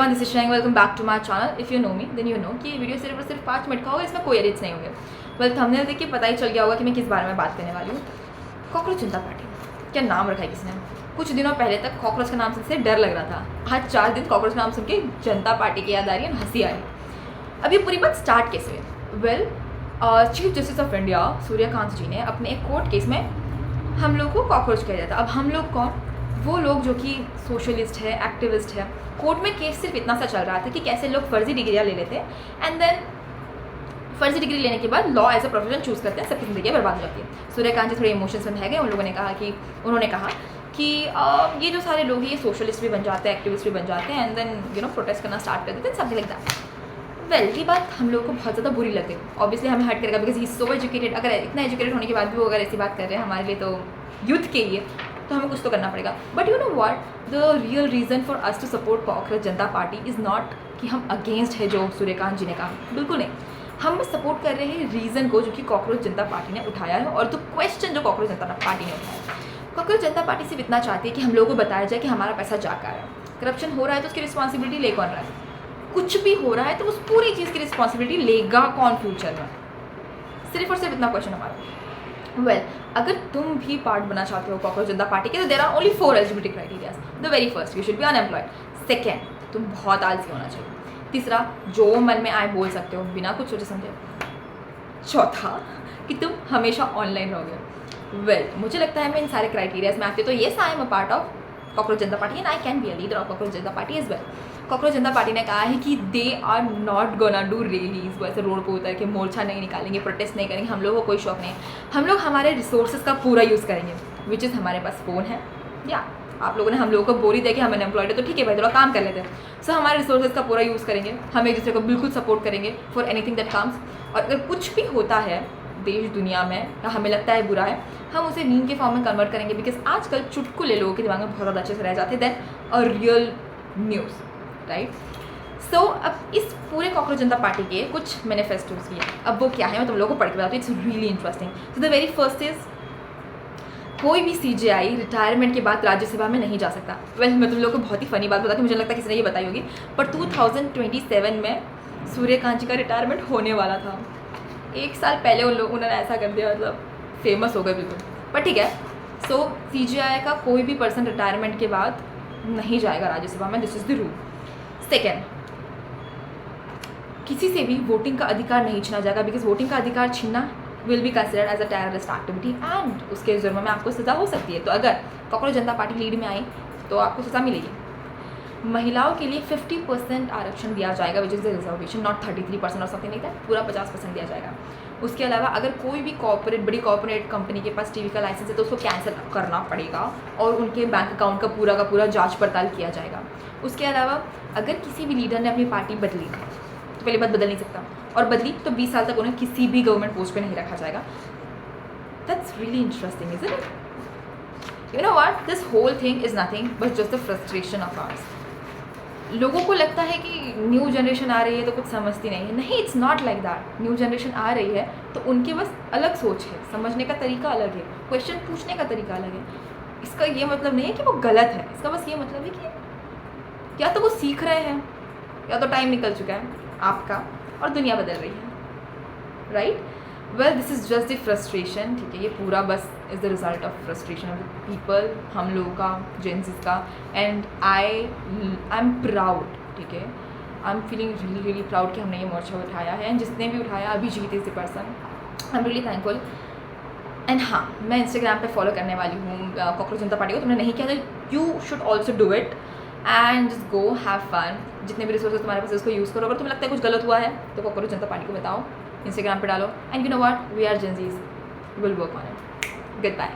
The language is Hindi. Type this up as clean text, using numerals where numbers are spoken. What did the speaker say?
Everyone, this is Shine, welcome back to my channel. If you know me then you know कि ये वीडियो सिर्फ और सिर्फ 5 मिनट का होगा, इसमें कोई एडिट्स नहीं होंगे। वेल, थंबनेल देख के पता ही चल गया होगा कि मैं किस बारे में बात करने वाली हूँ। कॉकरोच जनता पार्टी, क्या नाम रखा है किसने। कुछ दिनों पहले तक कॉकरोच का नाम सुनते डर लग रहा था। आज 4 दिन कॉकरोच का नाम सुन के जनता पार्टी की याद आ रही है, हंसी आ रही है। अब ये पूरी बात स्टार्ट कैसे हुई? Well, chief justice of India Suryakant ji ने अपने एक कोर्ट केस में हम लोग को कॉकरोच कहा जाता है। अब हम लोग कौन? वो लोग जो कि सोशलिस्ट है, एक्टिविस्ट है। कोर्ट में केस सिर्फ इतना सा चल रहा था कि कैसे लोग फर्जी डिग्रियाँ ले लेते हैं एंड देन फर्जी डिग्री लेने के बाद law as a profession choose करते हैं, सबकी ज़िंदगी बर्बाद हो जाती है। सूर्यकांत जी थोड़े इमोशंस में बह गए। उन्होंने कहा कि ये जो सारे लोग हैं ये सोशलिस्ट भी बन जाते हैं, एक्टिविस्ट भी बन जाते हैं एंड देन प्रोटेस्ट करना स्टार्ट कर देते हैं, समथिंग लाइक दैट। वेल, ये बात हम लोग को बहुत ज़्यादा बुरी लग गई। ऑब्वियसली हमें हर्ट करेगा बिकॉज ही सो एजुकेटेड। अगर इतना एजुकेटेड होने के बाद भी वो अगर ऐसी बात कर रहे हैं हमारे लिए, तो यूथ के लिए, तो हमें कुछ तो करना पड़ेगा। But you know what, the real reason for us to support cockroach Janata party is not कि हम अगेंस्ट है जो सूर्यकांत जी ने कहा, बिल्कुल नहीं। हम बस सपोर्ट कर रहे हैं रीज़न को जो कि कॉकरोच जनता पार्टी ने उठाया है और द क्वेश्चन जो कॉकरोच जनता पार्टी ने उठाया है। कॉकरोच जनता पार्टी सिर्फ इतना चाहती है कि हम लोगों को बताया जाए कि हमारा पैसा जा कर है। करप्शन हो रहा है तो उसकी रिस्पॉन्सिबिलिटी ले कौन रहा है? कुछ भी हो रहा है तो उस पूरी चीज़ की रिस्पॉन्सिबिलिटी लेगा कौन फ्यूचर में? सिर्फ और सिर्फ इतना क्वेश्चन हमारा। वेल, अगर तुम भी पार्ट बनना चाहते हो कॉकरोच जनता पार्टी के, तो there are only 4 eligibility criterias. The very first, you should be unemployed. Second, तुम बहुत आलसी होना चाहिए। तीसरा, जो मन में आए बोल सकते हो बिना कुछ सोचे समझे। चौथा, कि तुम हमेशा ऑनलाइन रहोगे। वेल, मुझे लगता है मैं इन सारे क्राइटेरियाज में आती हूँ, तो yes, I am a part of Cockroach Janata Party and I can be a leader of Cockroach Janata Party as well. Cockroach Janata Party ने कहा है कि they are not gonna do rallies, वैसे रोड को उतर के मोर्चा नहीं निकालेंगे, प्रोटेस्ट नहीं करेंगे। हम लोगों को कोई शौक नहीं। हम लोग हमारे रिसोर्सेज का पूरा यूज़ करेंगे, विच इज़ हमारे पास फ़ोन है। या आप लोगों ने हम लोगों को बोल ही दिया कि हम अनएम्प्लॉयड है, तो ठीक है भाई, थोड़ा काम कर लेते हैं। सो हमारे रिसोर्सेज का पूरा यूज़ करेंगे, हम एक दूसरे को बिल्कुल सपोर्ट करेंगे फॉर एनीथिंग दैट कम्स। और अगर कुछ भी होता है देश दुनिया में या हमें लगता है बुरा है, हम उसे मीम के फॉर्म में कन्वर्ट करेंगे, बिकॉज आजकल चुटकुले लोगों के दिमाग में बहुत ज़्यादा अच्छे से रह जाते हैं than a real news, right. So अब इस पूरे कॉकरोच जनता पार्टी के कुछ मैनिफेस्टोज भी हैं। अब वो क्या है मैं तुम लोगों को पढ़ के बताती हूँ, it's really interesting. So the very first is, कोई भी CJI रिटायरमेंट के बाद राज्यसभा में नहीं जा सकता। वेल, मैं तुम लोगों को बहुत ही फनी बात बताती हूँ, मुझे लगता है किसी ने ये बताई होगी, पर 2027 में सूर्यकांत जी का रिटायरमेंट होने वाला था। 1 साल पहले उन्होंने ऐसा कर दिया, मतलब फेमस हो गए बिल्कुल। पर ठीक है, सो CJI का कोई भी पर्सन रिटायरमेंट के बाद नहीं जाएगा राज्यसभा में, this is the rule. Second, किसी से भी वोटिंग का अधिकार नहीं छीना जाएगा, बिकॉज वोटिंग का अधिकार छीनना will be considered as a terrorist activity and उसके जुर्म में आपको सज़ा हो सकती है। तो अगर कॉकरोच जनता पार्टी लीड में आई तो आपको सज़ा मिलेगी। महिलाओं के लिए 50% आरक्षण दिया जाएगा, which is the reservation, not 33% और समथिंग नहीं था, पूरा 50% दिया जाएगा। उसके अलावा अगर कोई भी बड़ी कॉर्पोरेट कंपनी के पास टीवी का लाइसेंस है तो उसको कैंसिल करना पड़ेगा और उनके बैंक अकाउंट का पूरा जांच पड़ताल किया जाएगा। उसके अलावा अगर किसी भी लीडर ने अपनी पार्टी बदली तो पहली बात बदल नहीं सकता, और बदली तो 20 साल तक उन्हें किसी भी गवर्नमेंट पोस्ट पे नहीं रखा जाएगा। That's really interesting, is it? You know what, this whole thing is nothing but just the frustration of ours. लोगों को लगता है कि न्यू जनरेशन आ रही है तो कुछ समझती नहीं है। नहीं, it's not like that. New generation आ रही है तो उनके बस अलग सोच है, समझने का तरीका अलग है, क्वेश्चन पूछने का तरीका अलग है। इसका ये मतलब नहीं है कि वो गलत है, इसका बस ये मतलब है कि या तो वो सीख रहे हैं या तो टाइम निकल चुका है आपका और दुनिया बदल रही है, right. Well, this is just the frustration, ठीक है। ये पूरा बस is the result of frustration of the people, हम लोगों का, जेंसिस का। एंड आई एम प्राउड, ठीक है, I am feeling really really proud कि हमने ये मोर्चा उठाया है एंड जिसने भी उठाया, Abhijeet is the person, I am really thankful. And हाँ, मैं इंस्टाग्राम पे फॉलो करने वाली हूँ कॉकरोच जनता पार्टी को। तुमने नहीं किया तो you should also do it and just go have fun. जितने भी रिसोर्सेज तुम्हारे पास उसको यूज़ करो। अगर तुम्हें लगता है कुछ गलत हुआ है तो कॉकरोच जनता पार्टी को बताओ, इंस्टाग्राम पे डालो and you know what, we are Gen Zs, will work on it. Good bye.